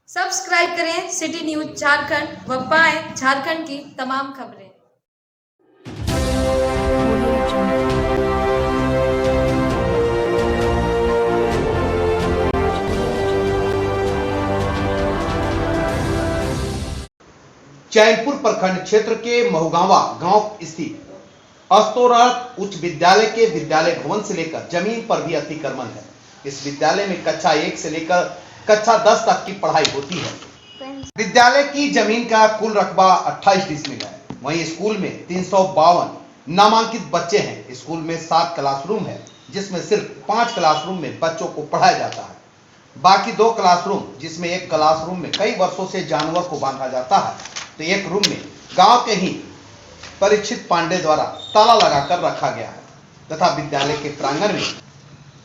Subscribe करें city news Jharkhand व पाएं झारखंड की तमाम खबरें। चैनपुर प्रखंड क्षेत्र के महुगावा गांव स्थित अस्तोरा उच्च विद्यालय के विद्यालय भवन से लेकर जमीन पर भी अतिक्रमण है। इस विद्यालय में कक्षा 1 से लेकर कक्षा 10 तक की पढ़ाई होती है। विद्यालय की जमीन का कुल रकबा 28 डिसमिल है। वहीं स्कूल में 352 नामांकित बच्चे हैं। स्कूल में 7 क्लासरूम है, जिसमें सिर्फ 5 क्लासरूम में बच्चों को पढ़ाया जाता है। बाकी 2 क्लासरूम, जिसमें एक क्लासरूम में कई वर्षों से जानवर को बांधा जाता है, तो एक रूम में गांव के ही परीक्षित पांडे द्वारा ताला लगाकर रखा गया है तथा विद्यालय के प्रांगण में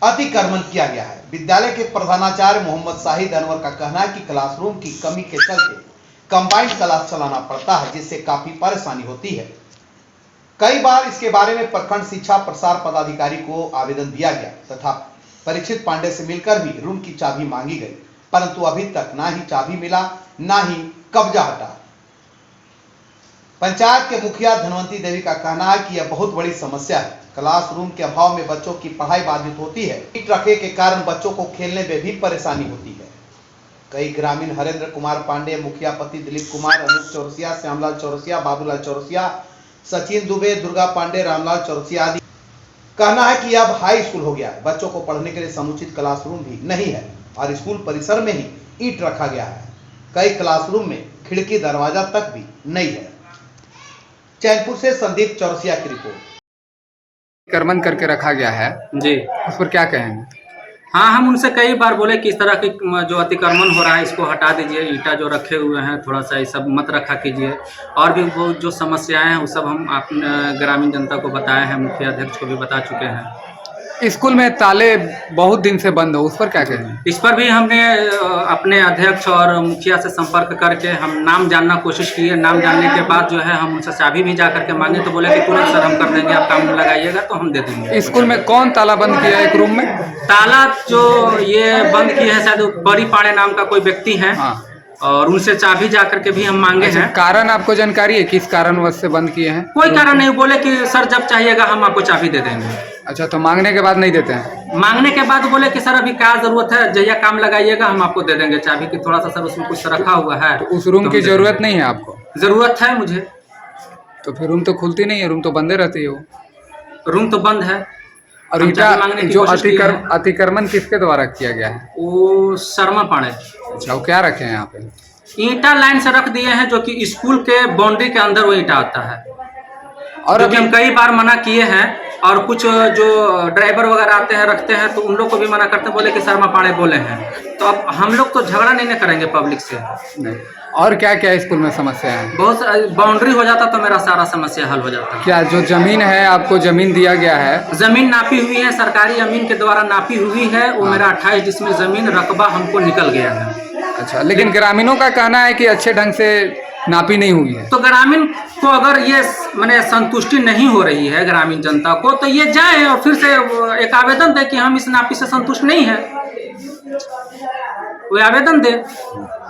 अतिक्रमण किया गया है। विद्यालय के प्रधानाचार्य मोहम्मद शाहिद अनवर का कहना है कि क्लासरूम की कमी के चलते कंबाइंड क्लास चलाना पड़ता है, जिससे काफी परेशानी होती है। कई बार इसके बारे में प्रखंड शिक्षा प्रसार पदाधिकारी को आवेदन दिया गया तथा परीक्षित पांडे से मिलकर भी रूम की चाबी मांगी गई, परंतु अभी तक ना ही चाबी मिला, ना ही कब्जा हटा। पंचायत के मुखिया धनवंती देवी का कहना है कि यह बहुत बड़ी समस्या है। क्लासरूम के अभाव में बच्चों की पढ़ाई बाधित होती है। ईंट रखे के कारण बच्चों को खेलने में भी परेशानी होती है। कई ग्रामीण हरेंद्र कुमार पांडे, मुखिया पति दिलीप कुमार, अनूप चौरसिया, श्यामलाल चौरसिया, बाबूलाल चौरसिया, सचिन दुबे, दुर्गा पांडे, रामलाल चौरसिया आदि कहना है कि अब हाई स्कूल हो गया है। बच्चों को पढ़ने के लिए समुचित क्लासरूम भी नहीं है और स्कूल परिसर में ही ईंट रखा गया है। कई क्लासरूम में खिड़की दरवाजा तक भी नहीं है। चैनपुर से संदीप चौरसिया की रिपोर्ट। अतिक्रमण करके रखा गया है जी, उस पर क्या कहेंगे? हाँ, हम उनसे कई बार बोले कि इस तरह की जो अतिक्रमण हो रहा है इसको हटा दीजिए, ईंटा जो रखे हुए हैं थोड़ा सा ये सब मत रखा कीजिए। और भी वो जो समस्याएं हैं वो सब हम अपने ग्रामीण जनता को बताए हैं, मुखिया अध्यक्ष को भी बता चुके हैं। स्कूल में ताले बहुत दिन से बंद हो, उस पर क्या कहेंगे? इस पर भी हमने अपने अध्यक्ष और मुखिया से संपर्क करके हम नाम जानना कोशिश किए। नाम जानने के बाद जो है हम उनसे चाबी भी जा करके मांगे, तो बोले कि तुरंत सर हम कर देंगे, आप काम लगाइएगा तो हम दे देंगे। स्कूल में कौन ताला बंद किया है? एक रूम में ताला जो ये बंद किए हैं शायद बड़ी पाड़े नाम का कोई व्यक्ति है। हाँ। और उनसे चाबी जा करके भी हम मांगे हैं। कारण आपको जानकारी है किस कारणवश से बंद किए हैं? कोई कारण नहीं, बोले कि सर जब चाहिएगा हम आपको चाबी दे देंगे। अच्छा, तो मांगने के बाद नहीं देते हैं? मांगने के बाद बोले कि सर अभी क्या जरूरत है, जैया काम लगाइएगा हम आपको दे देंगे चाबी की। थोड़ा सा सर उसमें कुछ रखा हुआ है, तो उस रूम की जरूरत नहीं है आपको? जरूरत है मुझे। तो फिर रूम तो खुलती नहीं है, रूम तो बंदे रहती है। वो रूम तो बंद है। और ईटा जो अतिक्रमण किसके द्वारा किया गया है? वो शर्मा पाड़े। अच्छा, वो क्या रखे हैं यहाँ पे? ईंटा लाइन से रख दिए हैं, जो कि स्कूल के बाउंड्री के अंदर वो ईंटा आता है। और अभी हम कई बार मना किए हैं, और कुछ जो ड्राइवर वगैरह आते हैं रखते हैं तो उन लोग को भी मना करते हैं, बोले कि शर्मा पाड़े बोले हैं। तो अब हम लोग तो झगड़ा नहीं ना करेंगे पब्लिक से। नहीं। और क्या क्या स्कूल में समस्या है? बहुत बाउंड्री हो जाता तो मेरा सारा समस्या हल हो जाता। क्या जो जमीन है, आपको जमीन दिया गया है? जमीन नापी हुई है, सरकारी अमीन के द्वारा नापी हुई है। वो मेरा 28 जिसमें जमीन रकबा हमको निकल गया है। अच्छा, लेकिन ग्रामीणों का कहना है कि अच्छे ढंग से नापी नहीं हुई है। तो ग्रामीण को अगर ये मैंने संतुष्टि नहीं हो रही है ग्रामीण जनता को, तो ये जाए और फिर से एक आवेदन दे कि हम इस नापी से संतुष्ट नहीं है, वो आवेदन दे।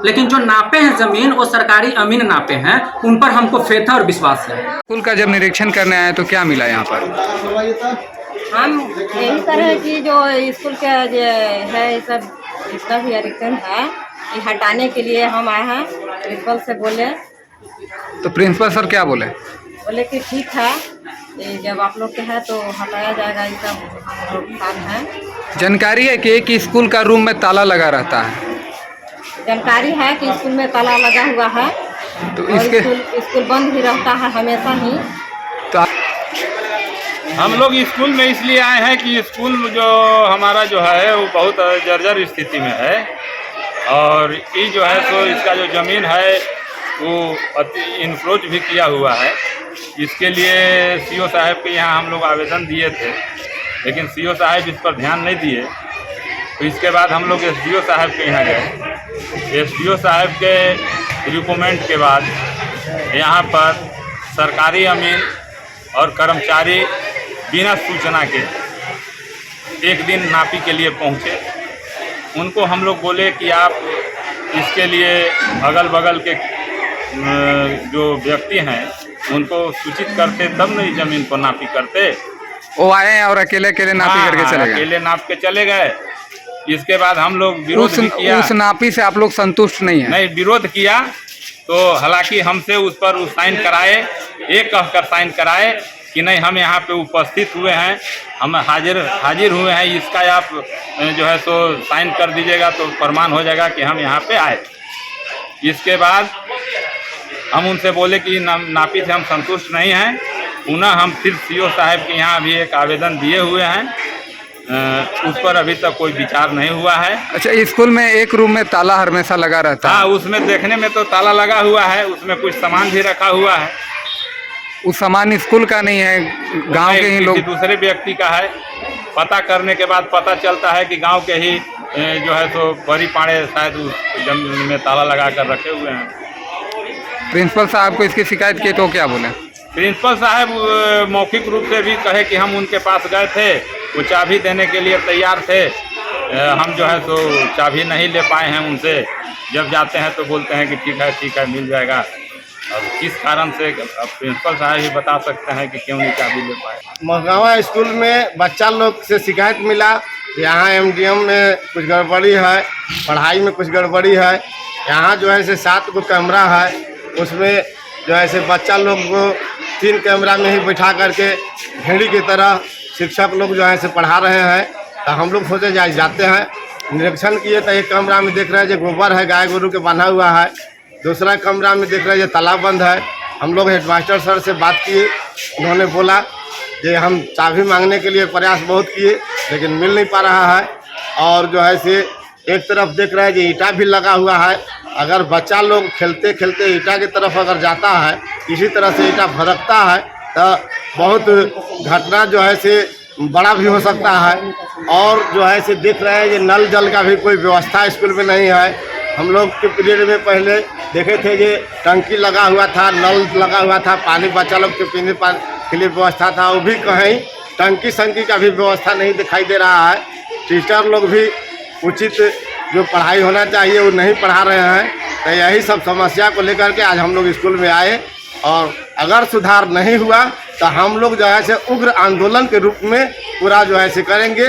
लेकिन जो नापे हैं जमीन, वो सरकारी अमीन नापे हैं, उन पर हमको फेथ और विश्वास है। स्कूल का जब निरीक्षण करने आए तो क्या मिला यहाँ पर? हम यही करें कि जो स्कूल का जो है सब जितना भी निरीक्षण है ये हटाने के लिए हम आए हैं। प्रिंसिपल से बोले तो प्रिंसिपल सर क्या बोले? बोले कि ठीक है, ये जब आप लोग के है तो हटाया जाएगा। ये सब हम लोग साथ हैं। जानकारी है कि एक स्कूल का रूम में ताला लगा रहता है। जानकारी है कि स्कूल में ताला लगा हुआ है, तो और इसके स्कूल बंद भी रहता है हमेशा ही। तो हम लोग स्कूल में इसलिए आए हैं कि स्कूल जो हमारा जो है वो बहुत जर्जर स्थिति में है, और ये जो है सो इसका जो ज़मीन है वो इनक्रोच भी किया हुआ है। इसके लिए सीओ साहब के यहाँ हम लोग आवेदन दिए थे, लेकिन सीओ साहब इस पर ध्यान नहीं दिए। तो इसके बाद हम लोग एसडीओ साहब के यहाँ गए। एसडीओ साहब के रिकमेंड के बाद यहाँ पर सरकारी अमीन और कर्मचारी बिना सूचना के एक दिन नापी के लिए पहुँचे। उनको हम लोग बोले कि आप इसके लिए अगल बगल के जो व्यक्ति हैं उनको सूचित करते तब नहीं ज़मीन को नापी करते। वो आए हैं और अकेले अकेले नापी करके चले गए। अकेले नाप के चले गए। इसके बाद हम लोग विरोध भी किया। उस नापी से आप लोग संतुष्ट नहीं है? नहीं, विरोध किया तो हालांकि हमसे उस पर साइन कराए, एक कहकर साइन कराए कि नहीं हम यहाँ पे उपस्थित हुए हैं, हम हाजिर हुए हैं, इसका आप जो है सो साइन कर दीजिएगा तो प्रमाण हो जाएगा कि हम यहाँ पे आए। इसके बाद हम उनसे बोले कि नापी से हम संतुष्ट नहीं हैं। पुनः हम फिर सीओ साहब के यहाँ भी एक आवेदन दिए हुए हैं, उस पर अभी तक कोई विचार नहीं हुआ है। अच्छा, स्कूल में एक रूम में ताला हमेशा लगा रहता है? हाँ, उसमें देखने में तो ताला लगा हुआ है, उसमें कुछ सामान भी रखा हुआ है। उस सामान स्कूल का नहीं है, गांव के ही लोग, दूसरे व्यक्ति का है। पता करने के बाद पता चलता है कि गांव के ही जो है सो बड़ी पाड़े शायद उस जमीन में ताला लगा कर रखे हुए हैं। प्रिंसिपल साहब को इसकी शिकायत की तो क्या बोले? प्रिंसिपल साहब मौखिक रूप से भी कहे कि हम उनके पास गए थे, वो चाबी देने के लिए तैयार थे, हम जो है सो चाबी नहीं ले पाए हैं उनसे। जब जाते हैं तो बोलते हैं कि ठीक है मिल जाएगा। और किस कारण से प्रिंसिपल साहब ही बता सकते हैं कि क्यों नहीं चाबी ले पाए। महगावा स्कूल में बच्चा लोग से शिकायत मिला, यहाँ एमडीएम में कुछ गड़बड़ी है, पढ़ाई में कुछ गड़बड़ी है। यहाँ जो है से 7 गो कैमरा है, उसमें जो है से बच्चा लोग को 3 कैमरा में ही बैठा करके भेड़ी की तरह शिक्षक लोग जो है से पढ़ा रहे हैं। तो हम लोग सोचे जाते हैं, निरीक्षण किए तो एक कमरा में देख रहे हैं जो गोबर है, गाय गोरू के बंधा हुआ है। दूसरा कमरा में देख रहे हैं जो ताला बंद है। हम लोग हेडमास्टर सर से बात किए, उन्होंने बोला कि हम चाबी मांगने के लिए प्रयास बहुत किए लेकिन मिल नहीं पा रहा है। और जो है से एक तरफ देख रहे हैं कि ईंटा भी लगा हुआ है। अगर बच्चा लोग खेलते खेलते ईंटा की तरफ अगर जाता है, किसी तरह से ईंटा भड़कता है तो बहुत घटना जो है से बड़ा भी हो सकता है। और जो है से देख रहे हैं कि नल जल का भी कोई व्यवस्था स्कूल में नहीं है। हम लोग के पीरियड में पहले देखे थे कि टंकी लगा हुआ था, नल लगा हुआ था, पानी बच्चा लोग के पीने के लिए व्यवस्था था, वो भी कहीं टंकी संकी का भी व्यवस्था नहीं दिखाई दे रहा है। टीचर लोग भी उचित जो पढ़ाई होना चाहिए वो नहीं पढ़ा रहे हैं। तो यही सब समस्या को लेकर के आज हम लोग स्कूल में आए, और अगर सुधार नहीं हुआ तो हम लोग जो है से उग्र आंदोलन के रूप में पूरा जो है से करेंगे,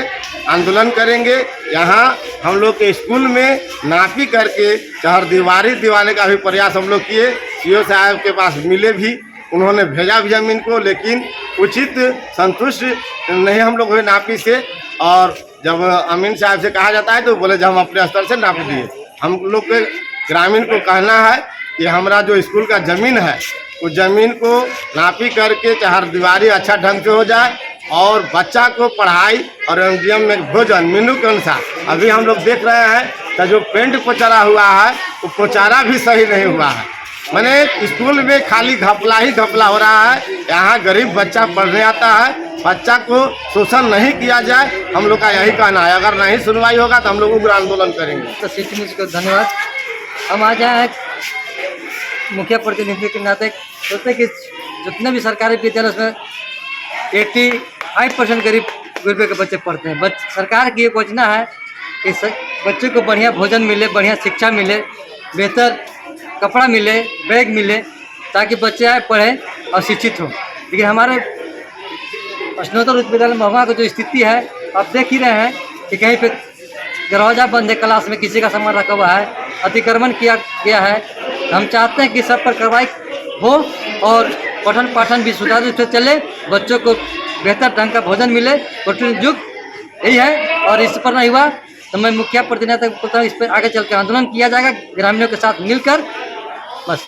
आंदोलन करेंगे। यहाँ हम लोग के स्कूल में नापी करके चहारदीवारी दिवाने का भी प्रयास हम लोग किए। सीओ साहब के पास मिले भी, उन्होंने भेजा भी जमीन को, लेकिन उचित संतुष्ट नहीं हम लोग हुए नापी से। और जब अमीन साहब से कहा जाता है तो बोले जब हम अपने स्तर से नाप दिए। हम लोग के ग्रामीण को कहना है कि हमारा जो स्कूल का ज़मीन है उस ज़मीन को नापी करके चहारदीवारी अच्छा ढंग से हो जाए, और बच्चा को पढ़ाई और एमडीएम में भोजन मेनू के अनुसार। अभी हम लोग देख रहे हैं तो जो पेंट पोचारा हुआ है वो पोचारा भी सही नहीं हुआ है। मैंने स्कूल में खाली घपला ही घपला हो रहा है। यहाँ गरीब बच्चा पढ़ने आता है, बच्चा को शोषण नहीं किया जाए, हम लोग का यही कहना है। अगर नहीं सुनवाई होगा तो हम लोग उग्र आंदोलन करेंगे। तो सिटी न्यूज़ को धन्यवाद। हम आज यहाँ मुखिया प्रतिनिधि के नाते सोचते कि जितने भी सरकारी विद्यालय उसमें 85% गरीब गुरबे के बच्चे पढ़ते हैं। सरकार की ये योजना है कि बच्चों को बढ़िया भोजन मिले, बढ़िया शिक्षा मिले, बेहतर कपड़ा मिले, बैग मिले, ताकि बच्चे आए पढ़ें और शिक्षित हों। लेकिन हमारे स्नातक उच्च विद्यालय महुआ की जो स्थिति है आप देख ही रहे हैं कि कहीं पे दरवाज़ा बंद है, क्लास में किसी का सामान रखा हुआ है, अतिक्रमण किया गया है। हम चाहते हैं कि सब पर कार्रवाई हो और पठन पाठन भी सुचारू रूप से चले, बच्चों को बेहतर ढंग का भोजन मिले। प्रोटीन युग यही है, और इस पर नहीं हुआ तो मैं मुखिया प्रतिनिधि तक इस पर आगे चल कर आंदोलन किया जाएगा ग्रामीणों के साथ मिलकर।